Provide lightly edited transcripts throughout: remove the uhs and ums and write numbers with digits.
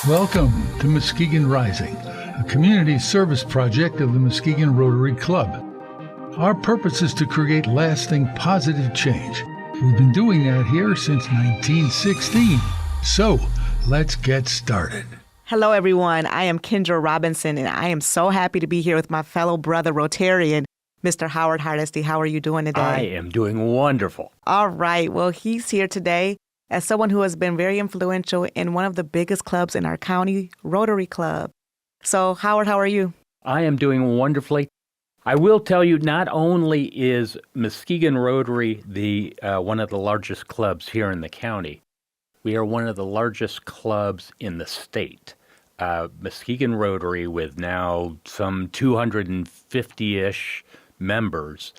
Welcome to Muskegon Rising, a community service project of the Muskegon Rotary Club. Our purpose is to create lasting positive change. We've been doing that here since 1916. So, let's get started. Hello, everyone. I am Kendrah Robinson, and I am so happy to be here with my fellow brother Rotarian, Mr. Howard Hardesty. How are you doing today? I am doing wonderful. All right. Well, he's here today as someone who has been very influential in one of the biggest clubs in our county, Rotary Club. So, Howard, how are you? I am doing wonderfully. I will tell you, not only is Muskegon Rotary the one of the largest clubs here in the county, we are one of the largest clubs in the state. Muskegon Rotary, with now some 250-ish members,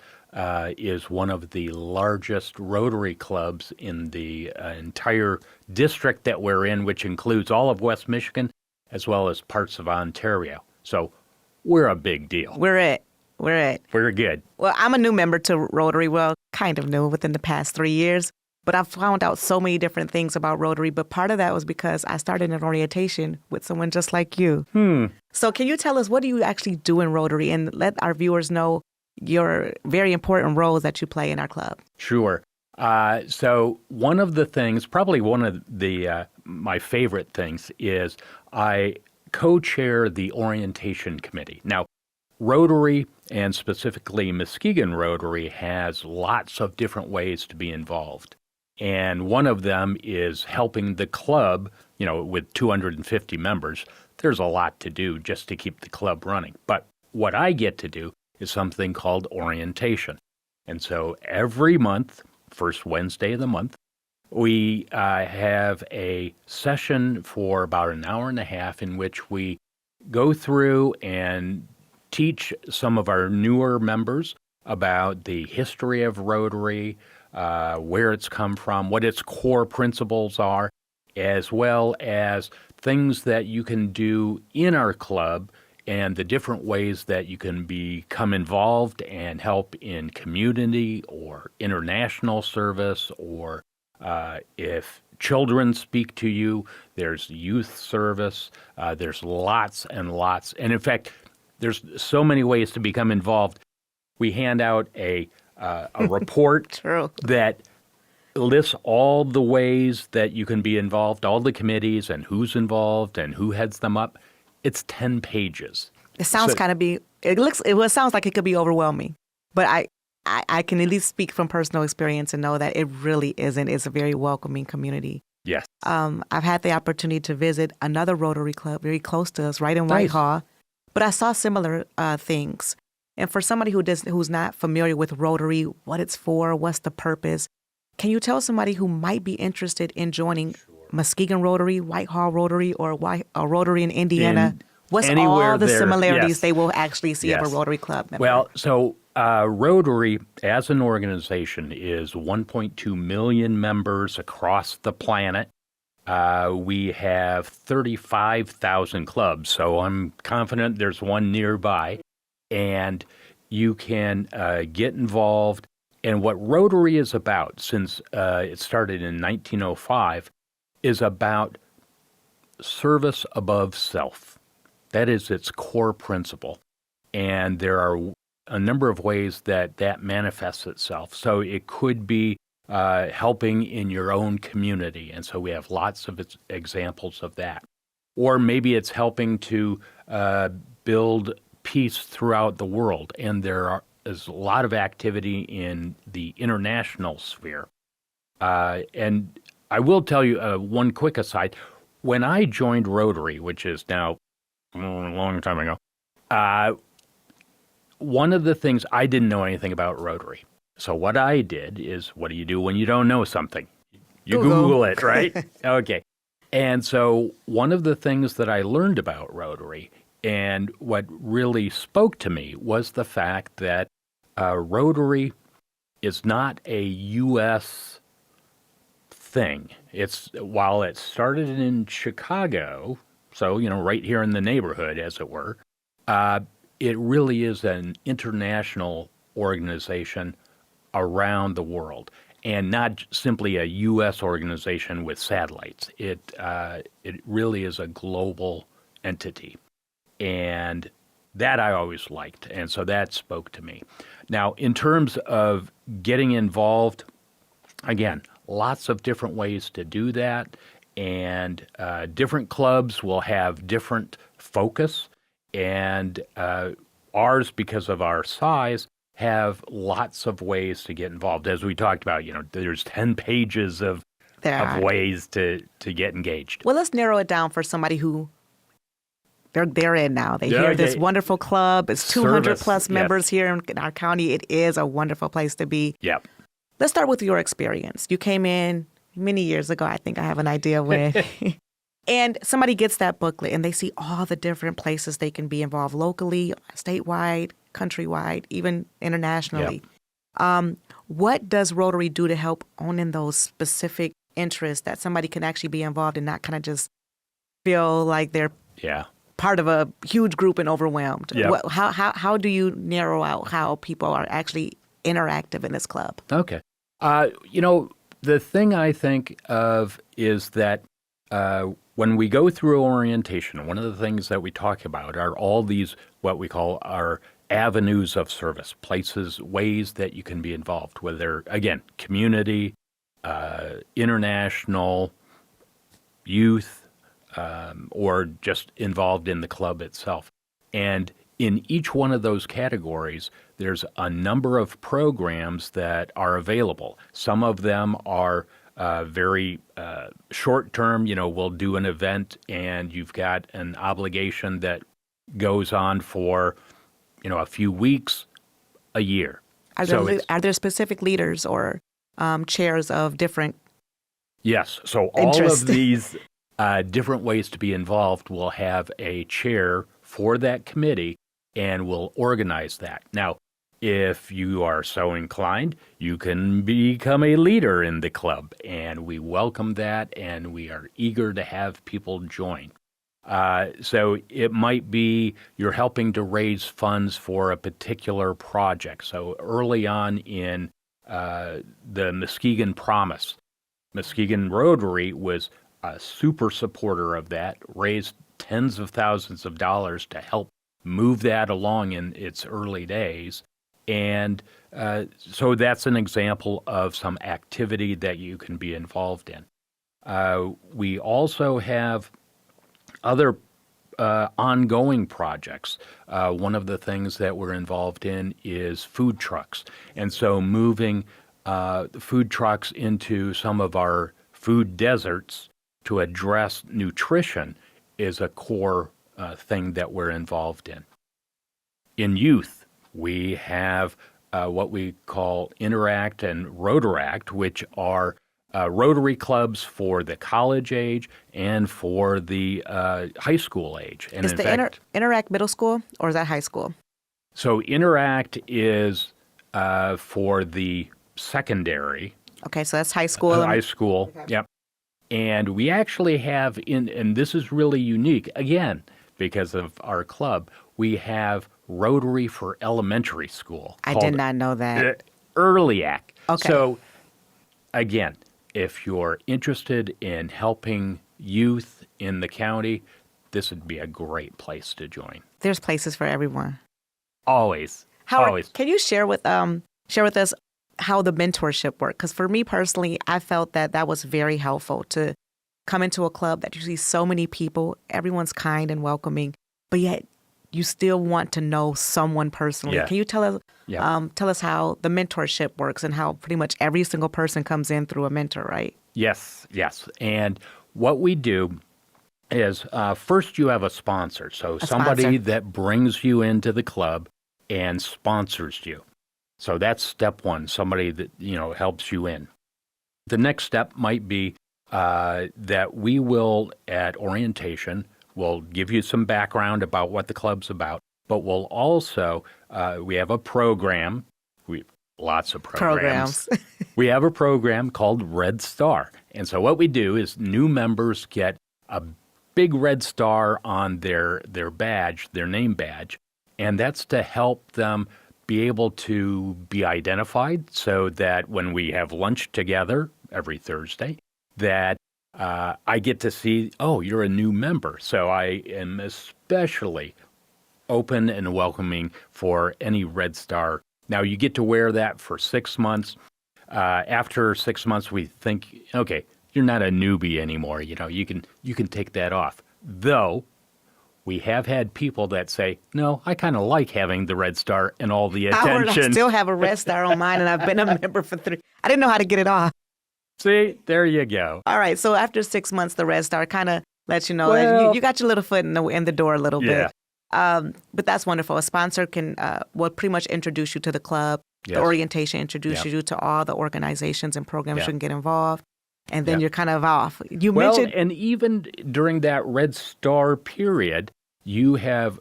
is one of the largest Rotary clubs in the entire district that we're in, which includes all of West Michigan as well as parts of Ontario. So we're a big deal. We're it. We're good. Well, I'm a new member to Rotary. Well, kind of new within the past 3 years. But I've found out so many different things about Rotary. But part of that was because I started an orientation with someone just like you. So can you tell us, what do you actually do in Rotary, and let our viewers know your very important roles that you play in our club? Sure. So one of the things, probably one of the my favorite things, is I co-chair the orientation committee. Now, Rotary, and specifically Muskegon Rotary, has lots of different ways to be involved. And one of them is helping the club, with 250 members. There's a lot to do just to keep the club running. But what I get to do is something called orientation. And so every month, first Wednesday of the month, we have a session for about an hour and a half in which we go through and teach some of our newer members about the history of Rotary, where it's come from, what its core principles are, as well as things that you can do in our club and the different ways that you can become involved and help in community or international service, or if children speak to you, there's youth service. There's lots and lots. And in fact, there's so many ways to become involved. We hand out a report that lists all the ways that you can be involved, all the committees and who's involved and who heads them up. It's 10 pages. It sounds it sounds like it could be overwhelming, but I can at least speak from personal experience and know that it really isn't. It's a very welcoming community. Yes. I've had the opportunity to visit another Rotary Club very close to us, right in Whitehall, but I saw similar things. And for somebody who's not familiar with Rotary, what it's for, what's the purpose, can you tell somebody who might be interested in joining Muskegon Rotary, Whitehall Rotary, or Rotary in Indiana, what's all the similarities they will actually see of a Rotary Club member? Well, so Rotary as an organization is 1.2 million members across the planet. We have 35,000 clubs, so I'm confident there's one nearby. And you can get involved. And what Rotary is about, since it started in 1905, is about service above self. That is its core principle. And there are a number of ways that manifests itself. So it could be helping in your own community. And so we have lots of examples of that. Or maybe it's helping to build peace throughout the world. And is a lot of activity in the international sphere. And I will tell you one quick aside. When I joined Rotary, which is now a long time ago, one of the things, I didn't know anything about Rotary. So what I did is, what do you do when you don't know something? You Google it, right? Okay. And so one of the things that I learned about Rotary, and what really spoke to me, was the fact that Rotary is not a U.S. thing. While it started in Chicago, so, right here in the neighborhood, as it were, it really is an international organization around the world. and not simply a U.S. organization with satellites. It really is a global entity, and that I always liked, and so that spoke to me. Now, in terms of getting involved, again, lots of different ways to do that, and different clubs will have different focus, and ours, because of our size, have lots of ways to get involved. As we talked about, there's 10 pages of ways to get engaged. Well, let's narrow it down for somebody who they're in now. They hear this wonderful club. It's 200 plus members here in our county. It is a wonderful place to be. Yep. Let's start with your experience. You came in many years ago. I think I have an idea when. And somebody gets that booklet and they see all the different places they can be involved locally, statewide, countrywide, even internationally. Yep. What does Rotary do to help own in those specific interests that somebody can actually be involved and not kind of just feel like they're part of a huge group and overwhelmed? Yep. How do you narrow out how people are actually interactive in this club? Okay. The thing I think of is that when we go through orientation, one of the things that we talk about are all these, what we call our avenues of service, places, ways that you can be involved, whether, again, community, international, youth, or just involved in the club itself. And in each one of those categories, there's a number of programs that are available. Some of them are very short term. We'll do an event and you've got an obligation that goes on for, a few weeks, a year. Are there specific leaders or chairs of different Yes. So all of these different ways to be involved will have a chair for that committee and will organize that. Now, if you are so inclined, you can become a leader in the club, and we welcome that, and we are eager to have people join. So it might be you're helping to raise funds for a particular project. So early on in the Muskegon Promise, Muskegon Rotary was a super supporter of that, raised tens of thousands of dollars to help move that along in its early days. And so that's an example of some activity that you can be involved in. We also have other ongoing projects. One of the things that we're involved in is food trucks. And so moving food trucks into some of our food deserts to address nutrition is a core thing that we're involved in. In youth, we have what we call Interact and Rotaract, which are Rotary clubs for the college age and for the high school age. And is the Interact middle school or is that high school? So Interact is for the secondary. Okay, so that's high school. High school, okay. Yep. And we actually have, and this is really unique, again, because of our club, we have Rotary for elementary school. I did not know that. EARLYAC. Okay. So, again, if you're interested in helping youth in the county, this would be a great place to join. There's places for everyone. Always. Howard, always. Can you share with us how the mentorship worked? Because for me personally, I felt that was very helpful to come into a club that you see so many people, everyone's kind and welcoming, but yet you still want to know someone personally. Yeah. Can you tell us how the mentorship works and how pretty much every single person comes in through a mentor, right? Yes. And what we do is first you have a sponsor. So somebody that brings you into the club and sponsors you. So that's step one, somebody that, helps you in. The next step might be that we will, at orientation, we'll give you some background about what the club's about, but we'll also, we have a program, lots of programs. We have a program called Red Star. And so what we do is new members get a big red star on their badge, their name badge, and that's to help them be able to be identified so that when we have lunch together every Thursday, that I get to see, oh, you're a new member. So I am especially open and welcoming for any Red Star. Now, you get to wear that for 6 months. After 6 months, we think, okay, you're not a newbie anymore. You know, you can take that off. Though, we have had people that say, no, I kind of like having the Red Star and all the attention. I still have a Red Star on mine, and I've been a member for 3. I didn't know how to get it off. See, there you go. All right, so after 6 months, the Red Star kind of lets you know that you got your little foot in the door a little bit. But that's wonderful. A sponsor can will pretty much introduce you to the club. Yes. The orientation introduces you to all the organizations and programs you can get involved. And then you're kind of off. You mentioned, and even during that Red Star period, you have,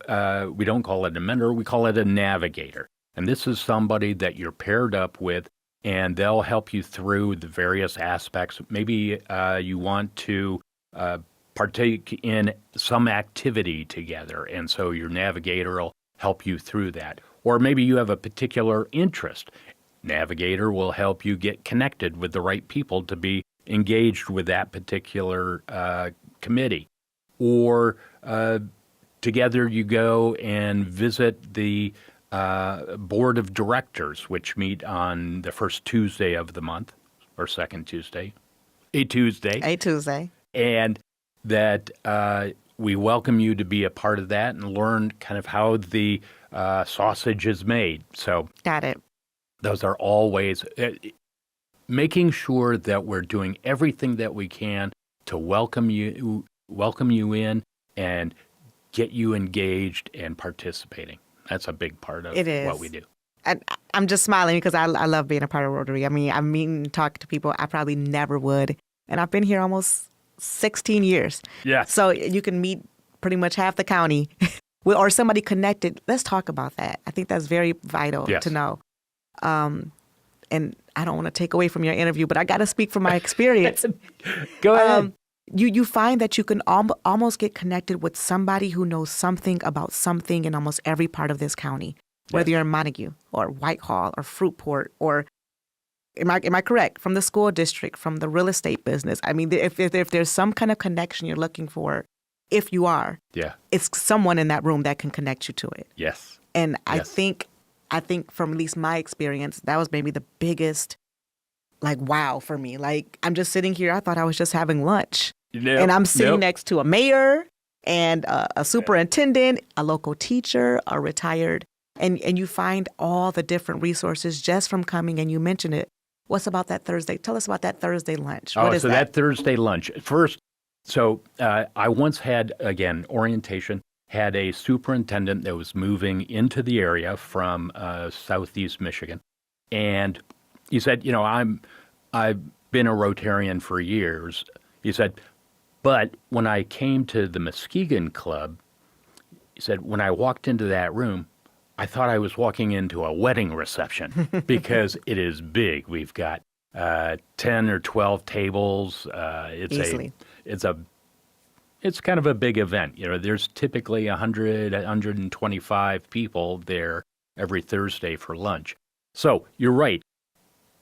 we don't call it a mentor, we call it a navigator. And this is somebody that you're paired up with, and they'll help you through the various aspects. Maybe you want to partake in some activity together, and so your navigator will help you through that. Or maybe you have a particular interest. Navigator will help you get connected with the right people to be engaged with that particular committee. Or together you go and visit the board of directors, which meet on the first Tuesday of the month, or second Tuesday, a Tuesday. And that we welcome you to be a part of that and learn kind of how the sausage is made. So got it. Those are all ways, making sure that we're doing everything that we can to welcome you in and get you engaged and participating. That's a big part of what we do. I'm just smiling because I love being a part of Rotary. I mean, I meet and talk to people I probably never would. And I've been here almost 16 years. Yeah. So you can meet pretty much half the county or somebody connected. Let's talk about that. I think that's very vital to know. And I don't want to take away from your interview, but I got to speak from my experience. Go ahead. You find that you can almost get connected with somebody who knows something about something in almost every part of this county, whether you're in Montague or Whitehall or Fruitport or, am I correct, from the school district, from the real estate business. I mean, if there's some kind of connection you're looking for, if you are, it's someone in that room that can connect you to it. Yes. And I think from at least my experience, that was maybe the biggest, like, wow for me. Like, I'm just sitting here. I thought I was just having lunch. And I'm sitting next to a mayor and a superintendent, a local teacher, a retired. And you find all the different resources just from coming, and you mentioned it. What's about that Thursday? Tell us about that Thursday lunch. What is that Thursday lunch. First, I once had, again, orientation, had a superintendent that was moving into the area from southeast Michigan. And he said, I've been a Rotarian for years. He said, but when I came to the Muskegon Club, he said, when I walked into that room, I thought I was walking into a wedding reception because it is big. We've got 10 or 12 tables. Easily. It's kind of a big event. There's typically 100, 125 people there every Thursday for lunch. So you're right.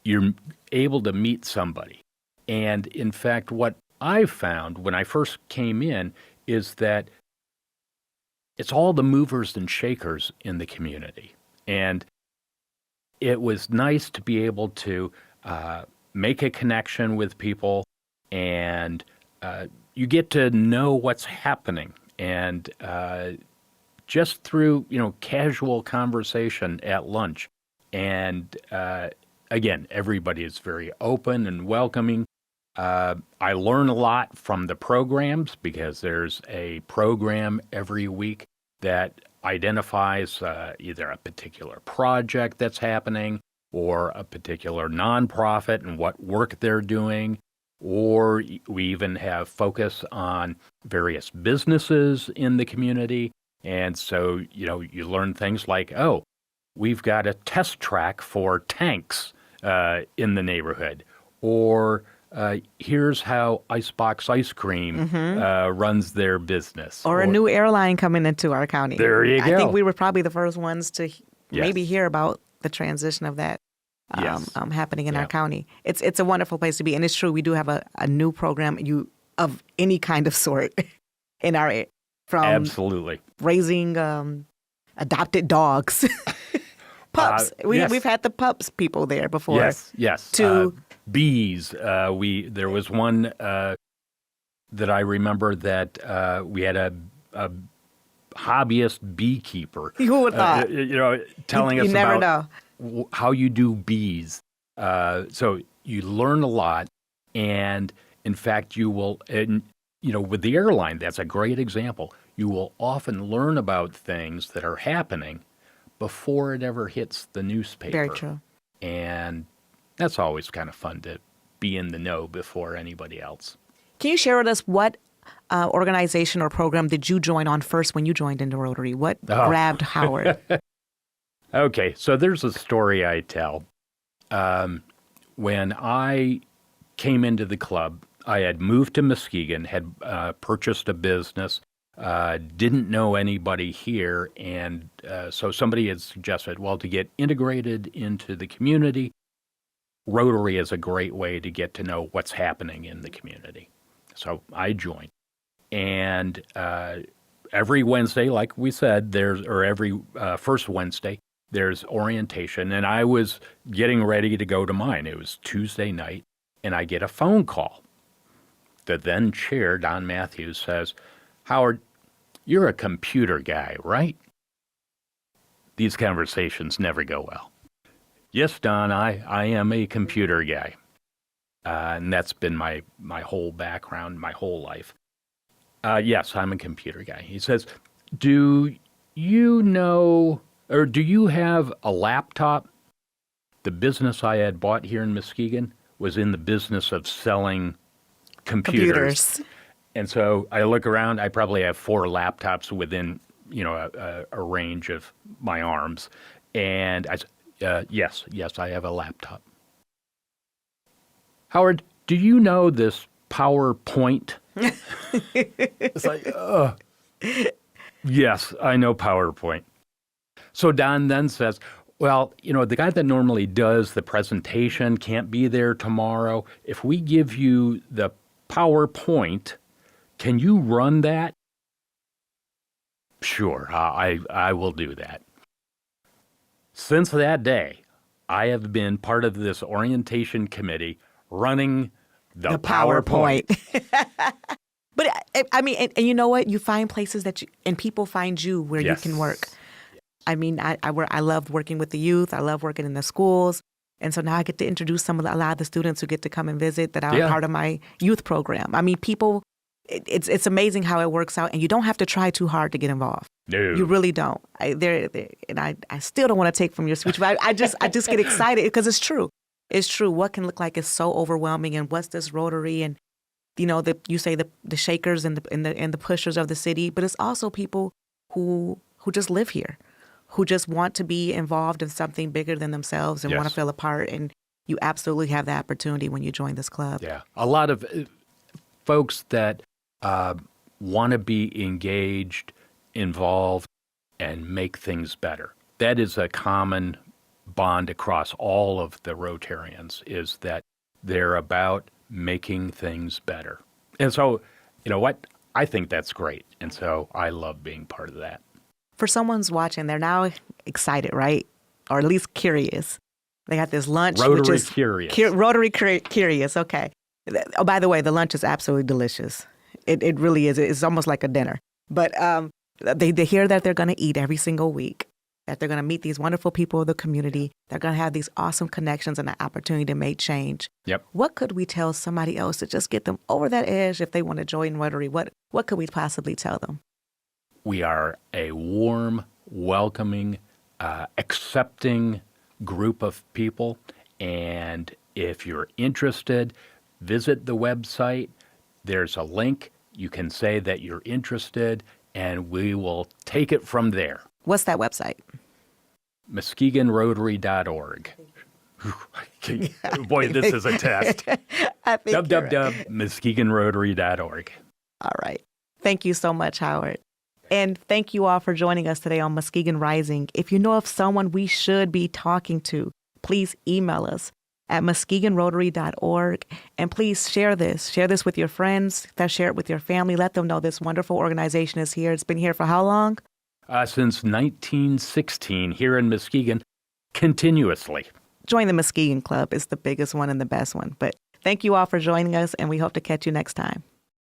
You're able to meet somebody. And in fact, what I found when I first came in is that it's all the movers and shakers in the community. And it was nice to be able to make a connection with people, and you get to know what's happening. And just through, casual conversation at lunch. And again, everybody is very open and welcoming. I learn a lot from the programs because there's a program every week that identifies either a particular project that's happening or a particular nonprofit and what work they're doing. Or we even have focus on various businesses in the community. And so, you learn things like, oh, we've got a test track for tanks in the neighborhood. Or here's how Icebox Ice Cream runs their business. Or a new airline coming into our county. There you go. I think we were probably the first ones to maybe hear about the transition of that happening in our county. It's a wonderful place to be. And it's true, we do have a new program of any kind of sort in our from absolutely raising adopted dogs. Pups. We've had the pups people there before. Yes. To bees. There was one that I remember that we had a hobbyist beekeeper. Who would thought? Telling us you never about know. how you do bees. So you learn a lot, and in fact, you will. With the airline, that's a great example. You will often learn about things that are happening before it ever hits the newspaper. Very true. And that's always kind of fun to be in the know before anybody else. Can you share with us what organization or program did you join on first when you joined into Rotary? What grabbed Howard? Okay, so there's a story I tell. When I came into the club, I had moved to Muskegon, had purchased a business, didn't know anybody here, and so somebody had suggested, well, to get integrated into the community, Rotary is a great way to get to know what's happening in the community. So I joined. And every Wednesday, like we said, every first Wednesday, there's orientation. And I was getting ready to go to mine. It was Tuesday night, and I get a phone call. The then chair, Don Matthews, says, Howard, you're a computer guy, right? These conversations never go well. Yes, Don, I am a computer guy. And that's been my whole background, my whole life. Yes, I'm a computer guy. He says, do you know, or do you have a laptop? The business I had bought here in Muskegon was in the business of selling computers. And so I look around, I probably have 4 laptops within, a range of my arms. And I said, yes, I have a laptop. Howard, do you know this PowerPoint? It's like, yes, I know PowerPoint. So Don then says, well, the guy that normally does the presentation can't be there tomorrow. If we give you the PowerPoint, can you run that? Sure, I will do that. Since that day, I have been part of this orientation committee running the PowerPoint. But I mean, and you know what? You find places and people find you where you can work. I mean, I love working with the youth. I love working in the schools. And so now I get to introduce a lot of the students who get to come and visit that are part of my youth program. I mean, people, it's amazing how it works out. And you don't have to try too hard to get involved. No. You really don't. And I still don't want to take from your speech, but I just get excited because it's true. It's true. What can look like is so overwhelming. And what's this Rotary? And, you say the shakers and the pushers of the city, but it's also people who just live here, who just want to be involved in something bigger than themselves and want to feel a part. And you absolutely have the opportunity when you join this club. Yeah. A lot of folks that want to be engaged, involved, and make things better. That is a common bond across all of the Rotarians, is that they're about making things better. And so, you know what? I think that's great. And so I love being part of that. For someone's watching, they're now excited, right? Or at least curious. They got this lunch. Rotary curious. Rotary curious, okay. Oh, by the way, the lunch is absolutely delicious. It really is. It's almost like a dinner. But they hear that they're going to eat every single week, that they're going to meet these wonderful people of the community. They're going to have these awesome connections and the opportunity to make change. Yep. What could we tell somebody else to just get them over that edge if they want to join Rotary? What could we possibly tell them? We are a warm, welcoming, accepting group of people. And if you're interested, visit the website. There's a link. You can say that you're interested, and we will take it from there. What's that website? MuskegonRotary.org. Boy, this is a test. www.muskegonrotary.org. MuskegonRotary.org. All right. Thank you so much, Howard. And thank you all for joining us today on Muskegon Rising. If you know of someone we should be talking to, please email us at muskegonrotary.org. And please share this. Share this with your friends. Share it with your family. Let them know this wonderful organization is here. It's been here for how long? Since 1916 here in Muskegon, continuously. Join the Muskegon Club. It's the biggest one and the best one. But thank you all for joining us, and we hope to catch you next time.